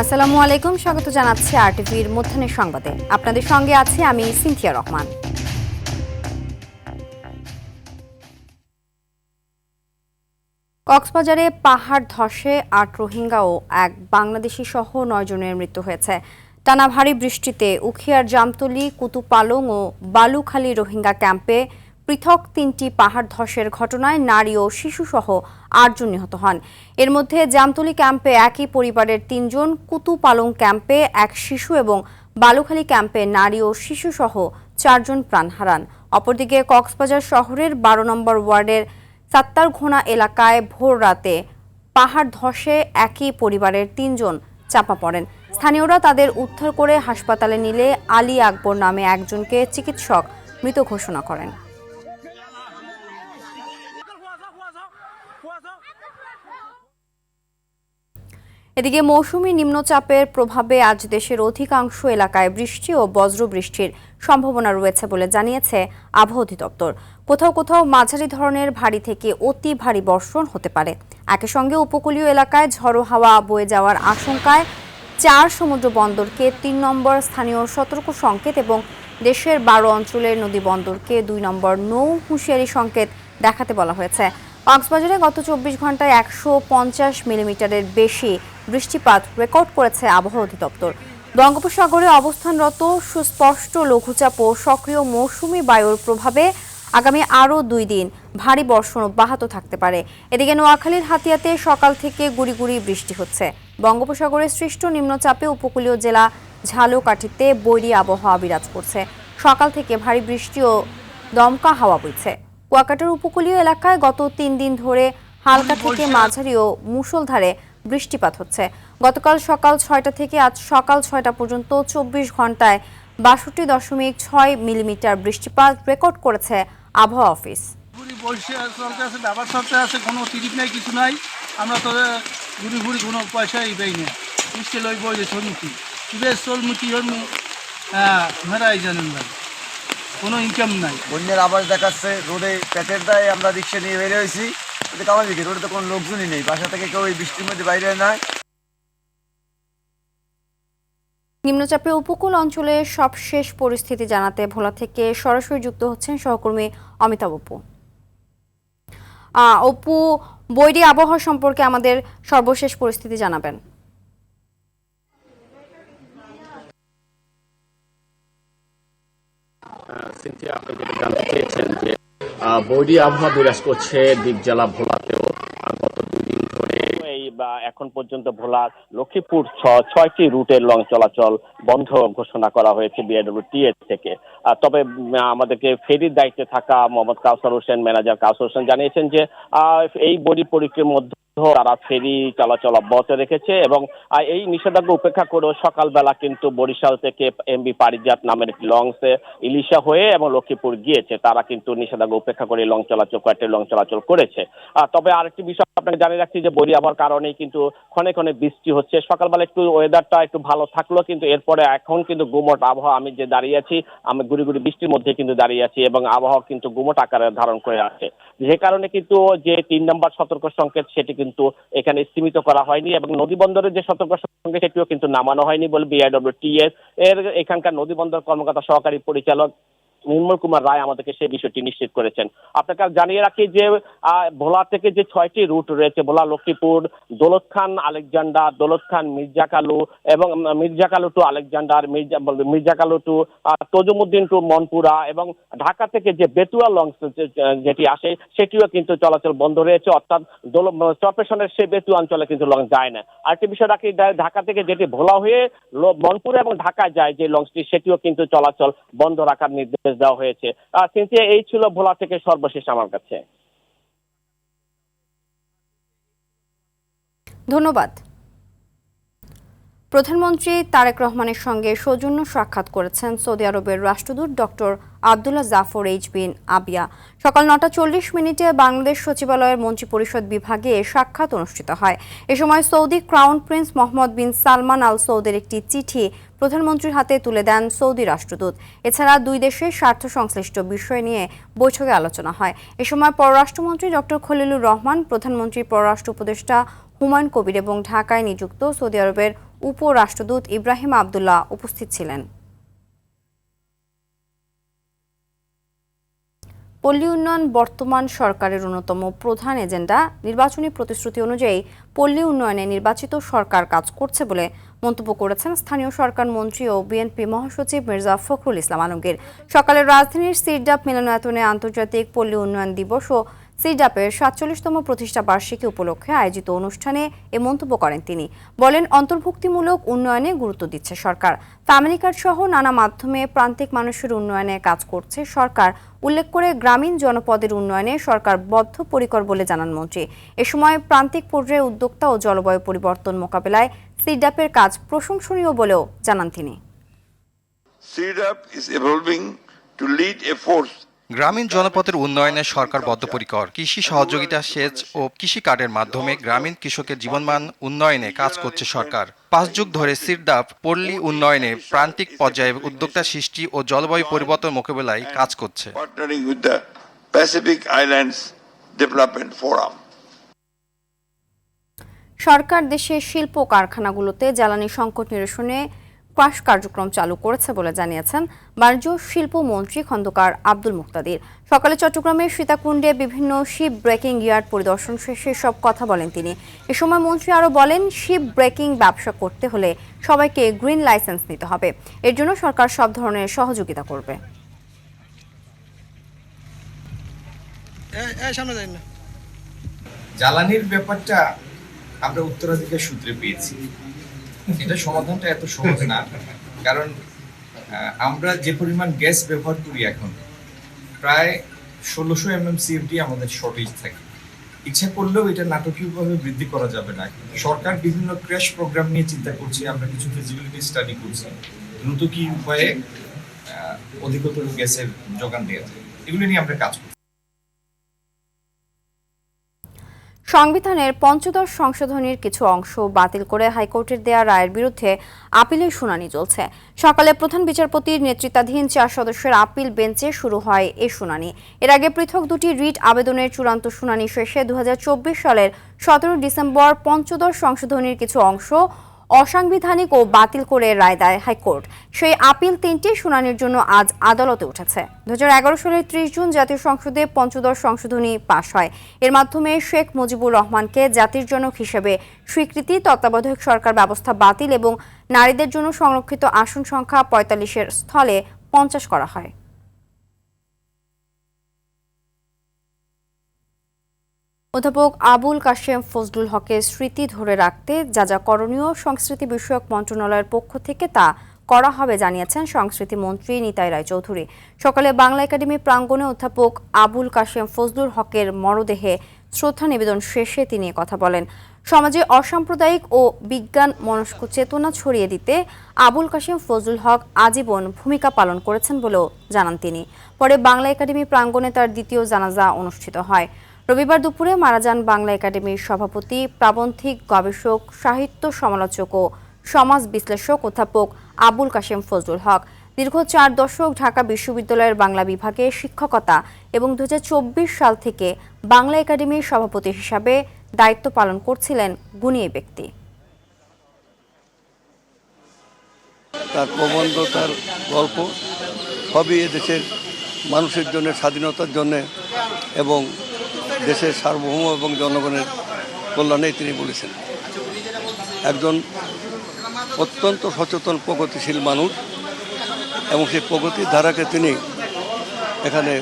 আসসালামু আলাইকুম, স্বাগত জানাচ্ছি আরটিভির মধ্যাহ্নের সংবাদে। আপনাদের সঙ্গে আছি আমি সিনথিয়া রহমান। কক্সবাজারে পাহাড় ধসে ৮ রোহিঙ্গা ও এক বাংলাদেশি সহ ৯ জনের মৃত্যু হয়েছে। টানা ভারী বৃষ্টিতে উখিয়ার জামতলী, কুতুপালং ও বালুখালী রোহিঙ্গা ক্যাম্পে পৃথক ৩টি পাহাড় ধসের ঘটনায় নারী ও শিশুসহ ৮ জন নিহত হন। এর মধ্যে জামতলী ক্যাম্পে একই পরিবারের ৩ জন, কুতুপালং ক্যাম্পে এক শিশু এবং বালুখালী ক্যাম্পে নারী ও শিশুসহ ৪ জন প্রাণ হারান। অপরদিকে কক্সবাজার শহরের ১২ নম্বর ওয়ার্ডের সাত্তারঘোনা এলাকায় ভোর রাতে পাহাড় ধসে একই পরিবারের ৩ জন চাপা পড়েন। স্থানীয়রা তাদের উদ্ধার করে হাসপাতালে নিলে আলী আকবর নামে একজনকে চিকিৎসক মৃত ঘোষণা করেন। এদিকে মৌসুমী নিম্নচাপের প্রভাবে আজ দেশের অধিকাংশ এলাকায় বৃষ্টি ও বজ্রবৃষ্টির সম্ভাবনা রয়েছে বলে জানিয়েছে আবহাওয়া অধিদপ্তর। কোথাও কোথাও মাঝারি ধরনের ভারী থেকে অতি ভারী বর্ষণ হতে পারে। একই সঙ্গে উপকূলীয় এলাকায় ঝড়ো হাওয়া বয়ে যাওয়ার আশঙ্কায় ৪ সমুদ্র বন্দরকে ৩ নম্বর স্থানীয় সতর্ক সংকেত এবং দেশের ১২ অঞ্চলের নদী বন্দরকে ২ নম্বর নৌ হুঁশিয়ারি সংকেত দেখাতে বলা হয়েছে। কক্সবাজারে গত ২৪ ঘন্টায় ১৫০ মিলিমিটারের বেশি বৃষ্টিপাত রেকর্ড করেছে আবহাওয়া অধিদপ্তর। বঙ্গোপসাগরে অবস্থানরত সুস্পষ্ট লঘুচাপ ও সক্রিয় মৌসুমি বায়ুর প্রভাবে আগামী আরও ২ দিন ভারী বর্ষণ অব্যাহত থাকতে পারে। এদিকে নোয়াখালীর হাতিয়াতে সকাল থেকে গুড়ি গুড়ি বৃষ্টি হচ্ছে। বঙ্গোপসাগরে সৃষ্ট নিম্নচাপে উপকূলীয় জেলা ঝালকাঠিতে বৈরী আবহাওয়া বিরাজ করছে। সকাল থেকে ভারী বৃষ্টি ও দমকা হাওয়া বইছে। কুয়াকাটার উপকূলীয় এলাকায় গত ৩ দিন ধরে হালকা থেকে মাঝারি ও মুষলধারে বৃষ্টিপাত হচ্ছে। গতকাল সকাল ৬টা থেকে আজ সকাল ৬টা পর্যন্ত ২৪ ঘন্টায় ৬২.৬ মিলিমিটার বৃষ্টিপাত রেকর্ড করেছে আবহাওয়া অফিস। কোনো টিকিট নাই, কিছু নাই, আমরা তো ঘুরি ঘুরি কোনো পয়সাই পাই না। মুশকিল হয়ে পড়ে চলমুখী চলমুখী মেরাই জানেন না, কোনো ইনকাম নাই। বন্যার আবাস দেখাচ্ছে, রোডে প্যাকেট দেয়, আমরা রিক্সা নিয়ে বেরিয়ে হয়েছি। কামাল দিকে রোডে তো কোনো লোকজনই নেই, বাসা থেকে কেউ এই বৃষ্টির মধ্যে বাইরে নাই। নিম্নচাপে উপকূল অঞ্চলে সবশেষ পরিস্থিতি জানাতে ভোলা থেকে সরাসরি যুক্ত হচ্ছেন সহকর্মী অমিতাভ অপু। অপু, বৈরী আবহাওয়া সম্পর্কে আমাদের সর্বশেষ পরিস্থিতি জানাবেন। সিনথিয়া, আপনি যেটা জানতে চেয়েছেন যে বৈরী আবহাওয়া বিরাজ করছে দ্বীপ জেলা ভোলাতেও গত 2 দিন ধরে। এখন পর্যন্ত ভোলার লক্ষ্মীপুর 6টি রুটের লঞ্চ চলাচল বন্ধ ঘোষণা করা হয়েছে বিআইডব্লিউটিএ থেকে। তবে আমাদেরকে ফেরির দায়িত্বে থাকা মোহাম্মদ কাউসার হোসেন, ম্যানেজার কাউসার হোসেন জানিয়েছেন যে এই বৈরী পরিস্থিতির মধ্যে তারা ফেরি চলাচল অব্যাহত রেখেছে এবং এই নিষেধাজ্ঞা উপেক্ষা করেও সকালবেলা কিন্তু বরিশাল থেকে এমবি পারিজাত নামের একটি লঞ্চে ইলিশা হয়ে এবং লক্ষ্মীপুর গিয়েছে। তারা কিন্তু নিষেধাজ্ঞা উপেক্ষা করে লঞ্চ চলাচল, কয়েকটি লঞ্চ চলাচল করেছে। তবে আরেকটি বিষয় আপনাকে জানিয়ে রাখছি যে বৈরী আবহাওয়ার কারণেই কিন্তু ক্ষণে ক্ষণে বৃষ্টি হচ্ছে। সকালবেলা একটু ওয়েদারটা একটু ভালো থাকলো, কিন্তু এরপরে এখন কিন্তু গুমট আবহাওয়া। আমি যে দাঁড়িয়ে আছি, আমি গুড়ি গুড়ি বৃষ্টির মধ্যে কিন্তু দাঁড়িয়ে আছি এবং আবহাওয়া কিন্তু গুমট আকারে ধারণ করে আছে। যে কারণে কিন্তু যে ৩ নম্বর সতর্ক সংকেত সেটি কিন্তু এখানে সীমিত করা হয়নি এবং নদী বন্দরের যে সতর্ক সংকেত সেটিও কিন্তু নামানো হয়নি বলে বিআইডব্লিউটিএ এর এখানকার নদী বন্দর কর্মকর্তা সহকারী পরিচালক নির্মল কুমার রায় আমাদেরকে সেই বিষয়টি নিশ্চিত করেছেন। আপনাকে জানিয়ে রাখি যে ভোলা থেকে যে 6টি রুট রয়েছে, ভোলা লক্ষ্মীপুর, দৌলত খান আলেকজান্ডার, দৌলত খান মির্জাকালু এবং Mirzakalu to Alexander, Mirzakalu to Tazumuddin to Monpura এবং ঢাকা থেকে যে বেতুয়া লঞ্চ যেটি আসে সেটিও কিন্তু চলাচল বন্ধ রয়েছে। অর্থাৎ চরপেশনের সেই বেতুয়া অঞ্চলে কিন্তু লঞ্চ যায় না। আরেকটি বিষয় রাখি, ঢাকা থেকে যেটি ভোলা হয়ে মনপুরা এবং ঢাকায় যায় যে লঞ্চটি, সেটিও কিন্তু চলাচল বন্ধ রাখার নির্দেশ দেওয়া হয়েছে। কিন্তু এই ছিল ভোলা থেকে সর্বশেষ আমার কাছে। ধন্যবাদ। প্রধানমন্ত্রী তারেক রহমানের সঙ্গে সৌজন্য সাক্ষাৎ করেছেন সৌদি আরবের রাষ্ট্রদূত ডক্টর আবদুল্লাহ জাফর এইচ বিন আবিয়া। সকাল 9টা 40 মিনিটে বাংলাদেশ সচিবালয়ের মন্ত্রিপরিষদ বিভাগে সাক্ষাৎ অনুষ্ঠিত হয়। এ সময় সৌদি ক্রাউন প্রিন্স মোহাম্মদ বিন সালমান আল সৌদের একটি চিঠি প্রধানমন্ত্রীর হাতে তুলে দেন সৌদি রাষ্ট্রদূত। এছাড়া দুই দেশের স্বার্থ সংশ্লিষ্ট বিষয় নিয়ে বৈঠকে আলোচনা হয়। এ সময় পররাষ্ট্রমন্ত্রী ডক্টর খলিলুর রহমান, প্রধানমন্ত্রীর পররাষ্ট্র উপদেষ্টা হুমায়ুন কবির এবং ঢাকায় নিযুক্ত সৌদি আরবের উপরাষ্ট্রদূত ইব্রাহিম আবদুল্লাহ উপস্থিত ছিলেন। পল্লী উন্নয়ন বর্তমান সরকারের অন্যতম প্রধান এজেন্ডা। নির্বাচনী প্রতিশ্রুতি অনুযায়ী পল্লী উন্নয়নে নির্বাচিত সরকার কাজ করছে বলে মন্তব্য করেছেন স্থানীয় সরকার মন্ত্রী ও বিএনপি মহাসচিব মির্জা ফখরুল ইসলাম আলমগীর। সকালে রাজধানীর সিরডাপ মিলনায়তনে আন্তর্জাতিক পল্লী উন্নয়ন দিবস ও সিরডাপের ৪৭তম প্রতিষ্ঠা বার্ষিকী উপলক্ষে আয়োজিত অনুষ্ঠানে এ মন্তব্য করেন তিনি। বলেন, অন্তর্ভুক্তিমূলক উন্নয়নে গুরুত্ব দিচ্ছে সরকার। ফ্যামিলি কার্ড সহ নানা মাধ্যমে প্রান্তিক মানুষের উন্নয়নে কাজ করছে সরকার। উল্লেখ করে গ্রামীণ জনপদের উন্নয়নে সরকার বদ্ধপরিকর বলে জানান মন্ত্রী। এ সময় প্রান্তিক পর্যায়ে উদ্যোক্তা ও জলবায়ু পরিবর্তন মোকাবেলায় সিরডাপের কাজ প্রশংসনীয় বলেও জানান তিনি। CDAP is evolving to lead a force. গ্রামীণ জনপদের উন্নয়নে সরকার বদ্ধপরিকর। কৃষি সহযোগিতা, সেচ ও কৃষি কার্ডের মাধ্যমে গ্রামীণ কৃষকের জীবনমান উন্নয়নে কাজ করছে সরকার। ৫ যুগ ধরে সিরডাপ পল্লী উন্নয়নে প্রান্তিক পর্যায়ে উদ্যোক্তা সৃষ্টি ও জলবায়ু পরিবর্তন মোকাবেলায় কাজ করছে। Partnering with the Pacific Islands Development Forum. সরকার দেশের শিল্প কারখানাগুলোতে জ্বালানি সংকট নিরসনে পাশ কার্যক্রম চালু করেছে বলে জানিয়েছেন বাণিজ্য শিল্প মন্ত্রী খন্দকার আব্দুল মুক্তাদির। সকালে চট্টগ্রামের সীতাকুণ্ডে বিভিন্ন শিপ ব্রেকিং ইয়ার্ড পরিদর্শন শেষে সব কথা বলেন তিনি। এ সময় মন্ত্রী আরও বলেন, শিপ ব্রেকিং ব্যবসা করতে হলে সবাইকে গ্রিন লাইসেন্স নিতে হবে। এর জন্য সরকার সব ধরনের সহযোগিতা করবে। জ্বালানির ব্যাপারটা আমরা উত্তরাধিকার সূত্রে পেয়েছি। এটা সমাধানটা এত সহজ না, কারণ আমরা যে পরিমাণ গ্যাস ব্যবহার করি এখন প্রায় ১৬০০ MMCFD আমাদের শর্টেজ থাকে। ইচ্ছা করলেও এটা নাটকীয়ভাবে বৃদ্ধি করা যাবে না। সরকার বিভিন্ন ক্র্যাশ প্রোগ্রাম নিয়ে চিন্তা করছে, আমরা কিছু ফিজিবিলিটি স্টাডি করছি, দ্রুত কি উপায়ে অধিকতর গ্যাসের যোগান দেওয়া যায়, এগুলো নিয়ে আমরা কাজ করছি। সংবিধানের পঞ্চদশ সংশোধনীর কিছু অংশ বাতিল করে হাইকোর্টের দেয়া রায়ের বিরুদ্ধে আপিলের শুনানি চলছে। সকালে প্রধান বিচারপতির নেতৃত্বাধীন ৪ সদস্যের আপিল বেঞ্চে শুরু হয় এ শুনানি। এর আগে পৃথক দুটি রিট আবেদনের চূড়ান্ত শুনানি শেষে ২০২৪ সালের ১৭ ডিসেম্বর পঞ্চদশ সংশোধনীর কিছু অংশ অসাংবিধানিক ও বাতিল করে রায় দেয় হাইকোর্ট। সেই আপিল ৩টি শুনানির জন্য আজ আদালতে উঠেছে। ২০১১ সালের ৩০ জুন জাতীয় সংসদে পঞ্চদশ সংশোধনী পাশ হয়। এর মাধ্যমে শেখ মুজিবুর রহমানকে জাতির জনক হিসেবে স্বীকৃতি, তত্ত্বাবধায়ক সরকার ব্যবস্থা বাতিল এবং নারীদের জন্য সংরক্ষিত আসন সংখ্যা ৪৫-এর স্থলে ৫০ করা হয়। অধ্যাপক আবুল কাশেম ফজলুল হকের স্মৃতি ধরে রাখতে যা যা করণীয় সংস্কৃতি বিষয়ক মন্ত্রণালয়ের পক্ষ থেকে তা করা হবে জানিয়েছেন সংস্কৃতি মন্ত্রী নিতাই রায়চৌধুরী। সকালে বাংলা একাডেমি প্রাঙ্গণে অধ্যাপক আবুল কাশেম ফজলুল হকের মরদেহে শ্রদ্ধা নিবেদন শেষে তিনি কথা বলেন। সমাজে অসাম্প্রদায়িক ও বিজ্ঞান মনস্ক চেতনা ছড়িয়ে দিতে আবুল কাশেম ফজলুল হক আজীবন ভূমিকা পালন করেছেন বলেও জানান তিনি। পরে বাংলা একাডেমি প্রাঙ্গণে তার দ্বিতীয় জানাজা অনুষ্ঠিত হয়। রবিবার দুপুরে মারা যান বাংলা একাডেমির সভাপতি, প্রাবন্ধিক, গবেষক, সাহিত্য সমালোচক ও সমাজ বিশ্লেষক অধ্যাপক আবুল কাশেম ফজলুল হক। দীর্ঘ ৪ দশক ঢাকা বিশ্ববিদ্যালয়ের বাংলা বিভাগে শিক্ষকতা এবং ২০২৪ সাল থেকে বাংলা একাডেমির সভাপতি হিসাবে দায়িত্ব পালন করছিলেন গুণী এই ব্যক্তি। তার প্রবন্ধ, তার গল্প সবই এদেশের মানুষের জন্য, স্বাধীনতার জন্য এবং দেশের সার্বভৌম এবং জনগণের কল্যাণেই তিনি বলেছেন। একজন অত্যন্ত সচেতন, প্রগতিশীল মানুষ এবং সেই প্রগতির ধারাকে তিনি এখানে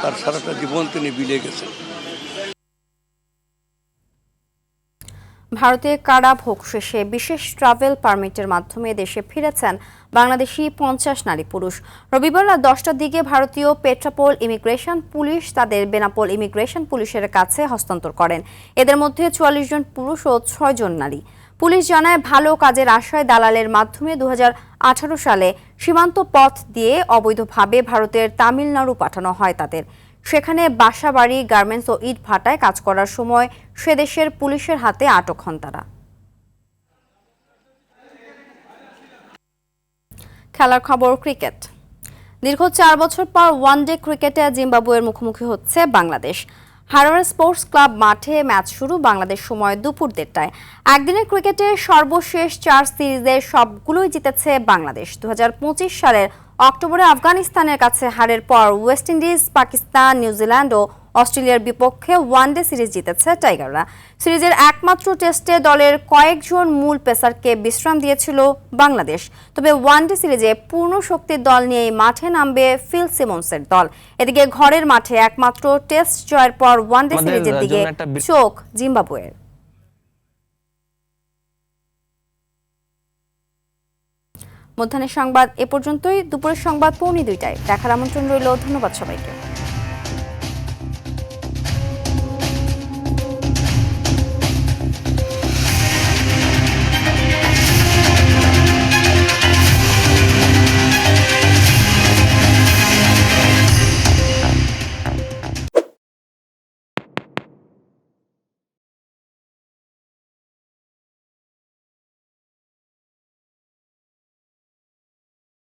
তার সারাটা জীবন তিনি বিলিয়ে গেছেন। ভারতে কারা ভোগ শেষে বিশেষ ট্রাভেল পারমিটের মাধ্যমে দেশে ফিরেছেন বাংলাদেশি ৫০ নারী পুরুষ। রবিবার রাত ১০টার দিকে ভারতীয় পেট্রাপোল ইমিগ্রেশন পুলিশ তাদের বেনাপোল ইমিগ্রেশন পুলিশের কাছে হস্তান্তর করেন। এদের মধ্যে ৪৪ জন পুরুষ ও ৬ জন নারী। পুলিশ জানায়, ভালো কাজের আশায় দালালের মাধ্যমে ২০১৮ সালে সীমান্ত পথ দিয়ে অবৈধভাবে ভারতের তামিলনাড়ু পাঠানো হয় তাদের। সেখানে বাসাবাড়ি, গার্মেন্টস ও ইট ভাটায় কাজ করার সময় সে দেশের পুলিশের হাতে আটক হন তারা। খেলার খবর, ক্রিকেট। দীর্ঘ ৪ বছর পর ওয়ানডে ক্রিকেটে জিম্বাবুয়ের মুখোমুখি হচ্ছে বাংলাদেশ। হারারে স্পোর্টস ক্লাব মাঠে ম্যাচ শুরু বাংলাদেশ সময় দুপুর 1টায়। একদিনের ক্রিকেটে সর্বশেষ 4 সিরিজের সবগুলোই জিতেছে বাংলাদেশ। 2025 সালের অক্টোবরে আফগানিস্তানের কাছে হারের পর ওয়েস্ট ইন্ডিজ, পাকিস্তান, নিউজিল্যান্ড ও অস্ট্রেলিয়ার বিপক্ষে ওয়ানডে সিরিজ জিতেছে টাইগাররা। সিরিজের একমাত্র টেস্টে দলের কয়েকজন মূল পেসারকে বিশ্রাম দিয়েছিল বাংলাদেশ। তবে ওয়ানডে সিরিজে পূর্ণ শক্তির দল নিয়েই মাঠে নামবে ফিল সিমন্সের দল। এদিকে ঘরের মাঠে একমাত্র টেস্ট জয়ের পর ওয়ানডে সিরিজের দিকে চোখ জিম্বাবুয়ের। মধ্যাহ্নের সংবাদ এ পর্যন্তই। দুপুরের সংবাদ 1:45টায় দেখার আমন্ত্রণ রইল। ধন্যবাদ সবাইকে।